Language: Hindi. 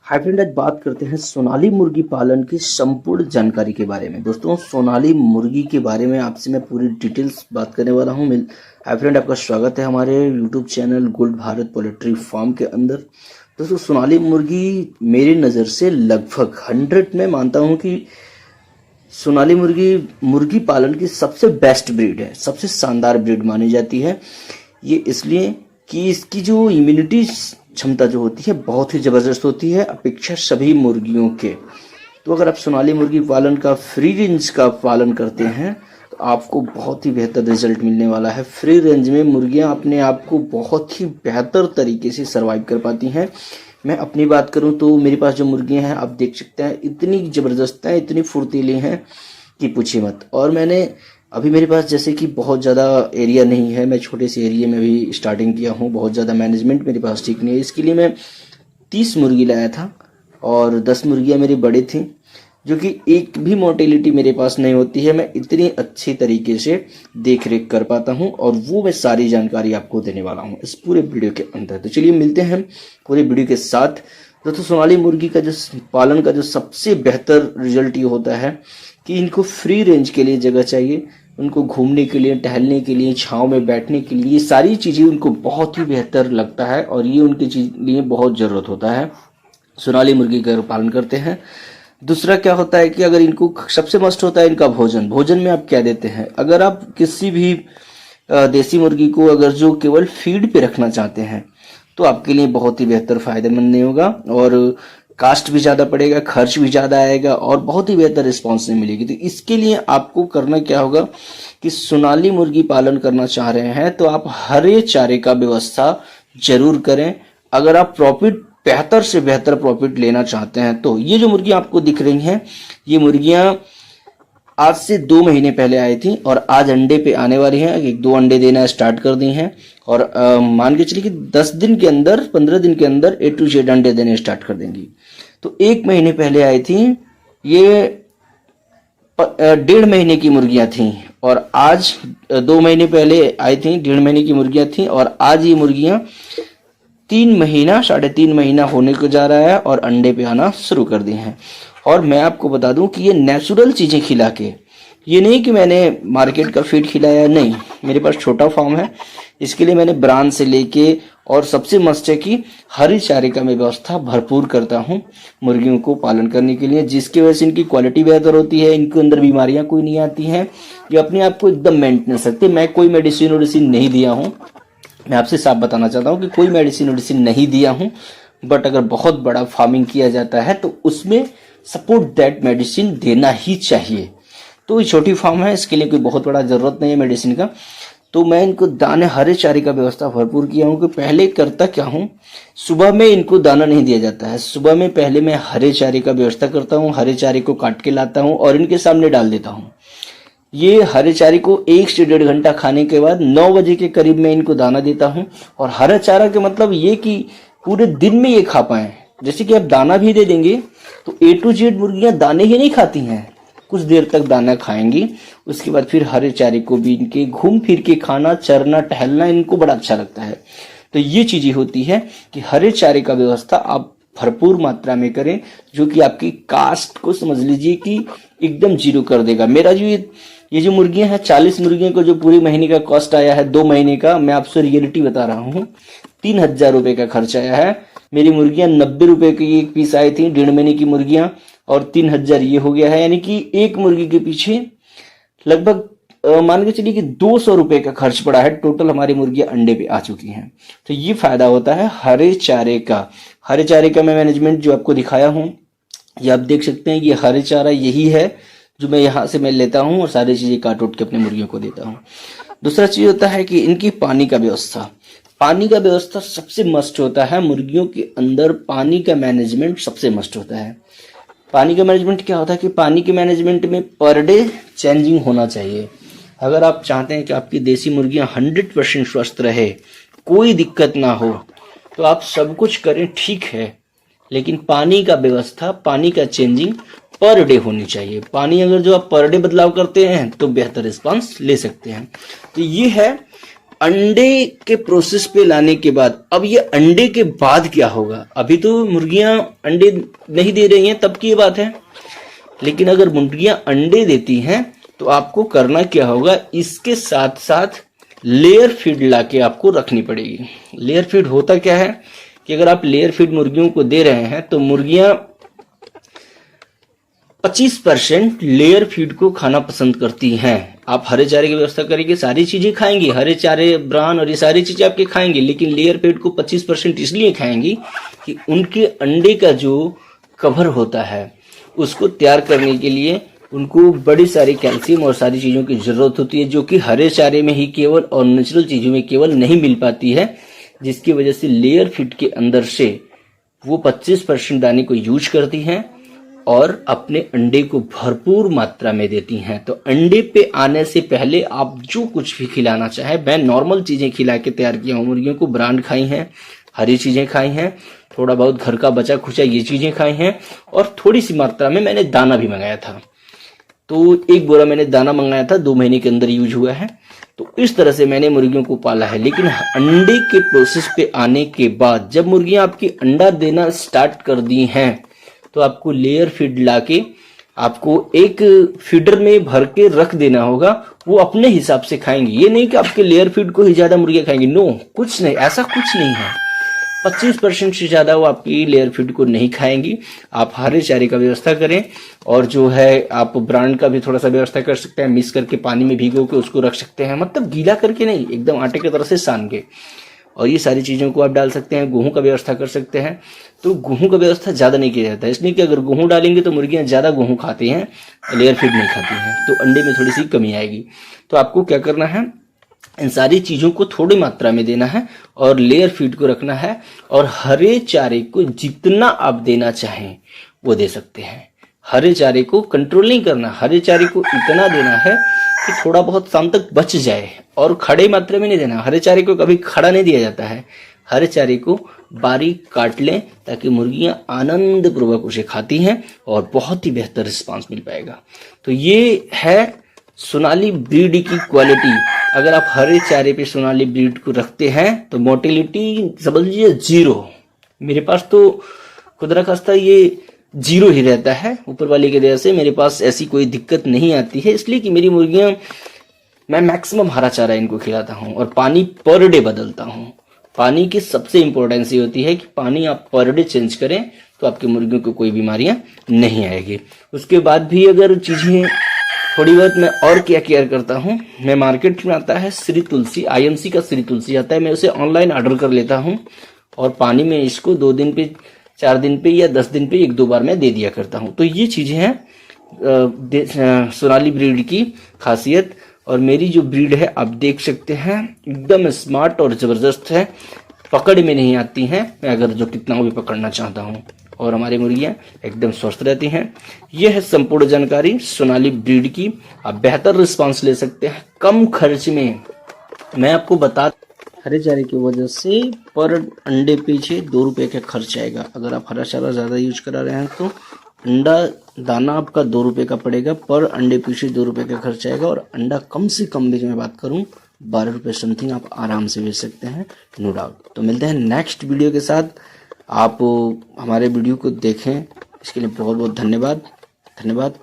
हाय फ्रेंड, आज बात करते हैं सोनाली मुर्गी पालन की संपूर्ण जानकारी के बारे में। दोस्तों, सोनाली मुर्गी के बारे में आपसे मैं पूरी डिटेल्स बात करने वाला हूं। हाय फ्रेंड, आपका स्वागत है हमारे YouTube channel gold Bharat poultry farm के अंदर। दोस्तों, सोनाली मुर्गी मेरी नज़र से लगभग 100 में मानता हूं कि सोनाली मुर्गी मुर्गी पालन की सबसे बेस्ट ब्रीड है, सबसे शानदार ब्रीड मानी जाती है। ये इसलिए कि इसकी जो इम्यूनिटी क्षमता जो होती है बहुत ही ज़बरदस्त होती है अपेक्षा सभी मुर्गियों के। तो अगर आप सोनाली मुर्गी पालन का फ्री रेंज का पालन करते हैं तो आपको बहुत ही बेहतर रिजल्ट मिलने वाला है। फ्री रेंज में मुर्गियां अपने आप को बहुत ही बेहतर तरीके से सर्वाइव कर पाती हैं। मैं अपनी बात करूं तो मेरे पास जो मुर्गियां हैं आप देख सकते हैं, इतनी ज़बरदस्त हैं, इतनी फुर्तीली हैं कि पूछिए मत। और मैंने अभी मेरे पास जैसे कि बहुत ज़्यादा एरिया नहीं है, मैं छोटे से एरिया में भी स्टार्टिंग किया हूँ, बहुत ज़्यादा मैनेजमेंट मेरे पास ठीक नहीं है। इसके लिए मैं 30 मुर्गी लाया था और 10 मुर्गियाँ मेरी बड़ी थी, जो कि एक भी मोर्टेलिटी मेरे पास नहीं होती है। मैं इतनी अच्छी तरीके से देख रेख कर पाता हूँ और वो मैं सारी जानकारी आपको देने वाला हूँ इस पूरे वीडियो के अंदर। तो चलिए मिलते हैं पूरे वीडियो के साथ। दोस्तों, सोनाली मुर्गी का जो पालन का जो सबसे बेहतर रिजल्ट ये होता है कि इनको फ्री रेंज के लिए जगह चाहिए, उनको घूमने के लिए, टहलने के लिए, छांव में बैठने के लिए, ये सारी चीज़ें उनको बहुत ही बेहतर लगता है और ये उनके लिए बहुत ज़रूरत होता है। सोनाली मुर्गी का पालन करते हैं। दूसरा क्या होता है कि अगर इनको सबसे मस्ट होता है इनका भोजन। भोजन में आप क्या देते हैं? अगर आप किसी भी देसी मुर्गी को अगर जो केवल फीड पे रखना चाहते हैं तो आपके लिए बहुत ही बेहतर फायदेमंद नहीं होगा और कास्ट भी ज़्यादा पड़ेगा, खर्च भी ज़्यादा आएगा और बहुत ही बेहतर रिस्पांस नहीं मिलेगी। तो इसके लिए आपको करना क्या होगा कि सोनाली मुर्गी पालन करना चाह रहे हैं तो आप हरे चारे का व्यवस्था जरूर करें। अगर आप प्रॉफिट बेहतर से बेहतर प्रॉफिट लेना चाहते हैं तो ये जो मुर्गियां आपको दिख रही हैं, ये मुर्गियां आज से 2 महीने पहले आई थी और आज अंडे पे आने वाली हैं। 1-2 अंडे देना स्टार्ट कर दी हैं और मान के चलिए कि 10 दिन के अंदर, 15 दिन के अंदर A to Z अंडे देने स्टार्ट कर देंगी। तो 1 महीने पहले आई थी, ये 1.5 महीने की मुर्गियां थी और आज 2 महीने पहले आई थी, 1.5 महीने की मुर्गियां थी और आज ये मुर्गियां 3 महीना, 3.5 महीना होने को जा रहा है और अंडे पे आना शुरू कर दी हैं। और मैं आपको बता दूं कि ये नेचुरल चीज़ें खिला के, ये नहीं कि मैंने मार्केट का फीड खिलाया, नहीं। मेरे पास छोटा फार्म है, इसके लिए मैंने ब्रांड से लेके और सबसे मस्त है कि हरी चारे का मैं व्यवस्था भरपूर करता हूँ मुर्गियों को पालन करने के लिए, जिसकी वजह से इनकी क्वालिटी बेहतर होती है, इनके अंदर बीमारियाँ कोई नहीं आती हैं, ये अपने आप को एकदम मेंटेन रखते हैं। मैं कोई मेडिसिन नहीं दिया हूँ, मैं आपसे साफ बताना चाहता हूँ कि कोई मेडिसिन नहीं दिया हूँ। बट अगर बहुत बड़ा फार्मिंग किया जाता है तो उसमें सपोर्ट दैट मेडिसिन देना ही चाहिए। तो ये छोटी फार्म है, इसके लिए कोई बहुत बड़ा ज़रूरत नहीं है मेडिसिन का। तो मैं इनको दाने, हरे चारे का व्यवस्था भरपूर किया हूँ। कि पहले करता क्या हूँ, सुबह में इनको दाना नहीं दिया जाता है, सुबह में पहले मैं हरे चारे का व्यवस्था करता हूँ, हरे चारे को काट के लाता हूँ और इनके सामने डाल देता हूँ। ये हरे चारे को 1 से 1.5 घंटा खाने के बाद 9 बजे के करीब मैं इनको दाना देता हूँ। और हरा चारा का मतलब ये कि पूरे दिन में ये खा पाएं। जैसे कि आप दाना भी दे देंगे तो A to Z मुर्गियां दाने ही नहीं खाती हैं, कुछ देर तक दाना खाएंगी, उसके बाद फिर हरे चारे को भी इनके घूम फिर के खाना, चरना, टहलना इनको बड़ा अच्छा लगता है। तो ये चीजें होती है कि हरे चारे का व्यवस्था आप भरपूर मात्रा में करें, जो कि आपकी कास्ट को समझ लीजिए कि एकदम जीरो कर देगा। मेरा जो ये जो मुर्गियां हैं, 40 मुर्गियों को जो पूरे महीने का कॉस्ट आया है 2 महीने का, मैं आपसे रियलिटी बता रहा हूँ, 3000 रुपये का खर्च आया है। मेरी मुर्गियां 90 रुपये की एक पीस आई थी, 1.5 महीने की मुर्गियां, और 3000 ये हो गया है। यानी कि एक मुर्गी के पीछे लगभग मान के चलिए कि 200 रुपये का खर्च पड़ा है। टोटल हमारी मुर्गियां अंडे पे आ चुकी हैं। तो ये फायदा होता है हरे चारे का। हरे चारे का मैं मैनेजमेंट जो आपको दिखाया हूँ, ये आप देख सकते हैं, ये हरे चारा यही है जो मैं यहाँ से मैं लेता हूँ और सारी चीज़ें काट उठ के अपने मुर्गियों को देता हूँ। दूसरा चीज़ होता है कि इनकी पानी का व्यवस्था। पानी का व्यवस्था सबसे मस्ट होता है मुर्गियों के अंदर, पानी का मैनेजमेंट सबसे मस्ट होता है। पानी का मैनेजमेंट क्या होता है कि पानी के मैनेजमेंट में पर डे चेंजिंग होना चाहिए। अगर आप चाहते हैं कि आपकी देसी मुर्गियाँ 100% स्वस्थ रहे, कोई दिक्कत ना हो, तो आप सब कुछ करें, ठीक है, लेकिन पानी का व्यवस्था, पानी का चेंजिंग पर डे होनी चाहिए। पानी अगर जो आप पर डे बदलाव करते हैं तो बेहतर रिस्पांस ले सकते हैं। तो ये है अंडे के प्रोसेस पे लाने के बाद अब ये अंडे के बाद क्या होगा? अभी तो मुर्गियां अंडे नहीं दे रही हैं, तब की ये बात है। लेकिन अगर मुर्गियां अंडे देती हैं तो आपको करना क्या होगा, इसके साथ साथ लेयर फीड लाके आपको रखनी पड़ेगी। लेयर फीड होता क्या है कि अगर आप लेयर फीड मुर्गियों को दे रहे हैं तो मुर्गियां 25% लेयर फीड को खाना पसंद करती हैं। आप हरे चारे की व्यवस्था करेंगे, सारी चीजें खाएंगी, हरे चारे, ब्रान और ये सारी चीजें आपके खाएंगे, लेकिन लेयर फीड को 25% इसलिए खाएंगी कि उनके अंडे का जो कवर होता है उसको तैयार करने के लिए उनको बड़ी सारी कैल्शियम और सारी चीजों की जरूरत होती है, जो कि हरे चारे में ही केवल और नेचुरल चीजों में केवल नहीं मिल पाती है, जिसकी वजह से लेयर फीड के अंदर से वो 25% दाने को यूज करती हैं और अपने अंडे को भरपूर मात्रा में देती हैं। तो अंडे पे आने से पहले आप जो कुछ भी खिलाना चाहे, मैं नॉर्मल चीजें खिला के तैयार किया हूँ मुर्गियों को। ब्रांड खाई हैं, हरी चीजें खाई हैं, थोड़ा बहुत घर का बचा खुचा ये चीजें खाई हैं, और थोड़ी सी मात्रा में मैंने दाना भी मंगाया था। तो 1 बोरा मैंने दाना मंगाया था, 2 महीने के अंदर यूज हुआ है। तो इस तरह से मैंने मुर्गियों को पाला है। लेकिन अंडे के प्रोसेस पे आने के बाद जब मुर्गियां आपकी अंडा देना स्टार्ट कर दी हैं तो आपको लेयर फीड लाके आपको एक फीडर में भर के रख देना होगा। वो अपने हिसाब से खाएंगे, ये नहीं कि आपके लेयर फीड को ही ज्यादा मुर्गियां खाएंगी। नो, कुछ नहीं, ऐसा कुछ नहीं है। 25% से ज्यादा वो आपकी लेयर फीड को नहीं खाएंगी। आप हरे चारे का व्यवस्था करें, और जो है आप ब्रांड का भी थोड़ा सा व्यवस्था कर सकते हैं। मिक्स करके पानी में भिगो के उसको रख सकते हैं, मतलब गीला करके नहीं, एकदम आटे की तरह से सान के। और ये सारी चीजों को आप डाल सकते हैं। गेहूं का व्यवस्था कर सकते हैं। तो गेहूं का व्यवस्था ज्यादा नहीं किया जाता है, इसलिए कि अगर गेहूं डालेंगे तो मुर्गियां ज्यादा गेहूं खाती हैं, लेयर फीड नहीं खाती हैं, तो अंडे में थोड़ी सी कमी आएगी। तो आपको क्या करना है, इन सारी चीजों को थोड़ी मात्रा में देना है और लेयर फीड को रखना है, और हरे चारे को जितना आप देना चाहें वो दे सकते हैं। हरे चारे को कंट्रोल नहीं करना, हरे चारे को इतना देना है कि थोड़ा बहुत शाम तक बच जाए, और खड़े मात्रा में नहीं देना। हरे चारे को कभी खड़ा नहीं दिया जाता है, हरे चारे को बारीक काट लें ताकि मुर्गियां आनंद पूर्वक उसे खाती हैं और बहुत ही बेहतर रिस्पांस मिल पाएगा। तो ये है सोनाली ब्रीड की क्वालिटी। अगर आप हरे चारे पे सोनाली ब्रीड को रखते हैं तो मोर्टेलिटी समझिए 0। मेरे पास तो खुदा खास्ता ये 0 ही रहता है। ऊपर वाले की दया से मेरे पास ऐसी कोई दिक्कत नहीं आती है, इसलिए कि मेरी मुर्गियां, मैं मैक्सिमम हरा चारा इनको खिलाता हूं और पानी पर डे बदलता हूं। पानी की सबसे इंपॉर्टेंस ये होती है कि पानी आप पर डे चेंज करें तो आपकी मुर्गियों को कोई बीमारियां नहीं आएगी। उसके बाद भी अगर चीजें थोड़ी बहुत, मैं और क्या केयर करता हूं, मैं मार्केट में आता है श्री तुलसी, IMC का श्री तुलसी आता है, मैं उसे ऑनलाइन ऑर्डर कर लेता हूं और पानी में इसको 2 दिन पे, 4 दिन पे या 10 दिन पे 1-2 बार मैं दे दिया करता हूं। तो ये चीजें हैं सोनाली ब्रीड की खासियत। और मेरी जो ब्रीड है आप देख सकते हैं, एकदम स्मार्ट और जबरदस्त है, पकड़ में नहीं आती हैं, मैं अगर जो कितना भी पकड़ना चाहता हूं, और हमारी मुर्गियां एकदम स्वस्थ रहती हैं। यह है संपूर्ण जानकारी सोनाली ब्रीड की। आप बेहतर रिस्पांस ले सकते हैं कम खर्च में। मैं आपको बता, हरे चारे की वजह से पर अंडे पीछे 2 रुपए का खर्च आएगा। अगर आप हरा चारा ज्यादा यूज करा रहे हैं तो अंडा दाना आपका 2 रुपए का पड़ेगा, पर अंडे पीछे 2 रुपए का खर्च आएगा। और अंडा कम से कम भी मैं बात करूं 12 रुपए समथिंग आप आराम से बेच सकते हैं, नो डाउट। तो मिलते हैं नेक्स्ट वीडियो के साथ। आप हमारे वीडियो को देखें, इसके लिए बहुत बहुत धन्यवाद।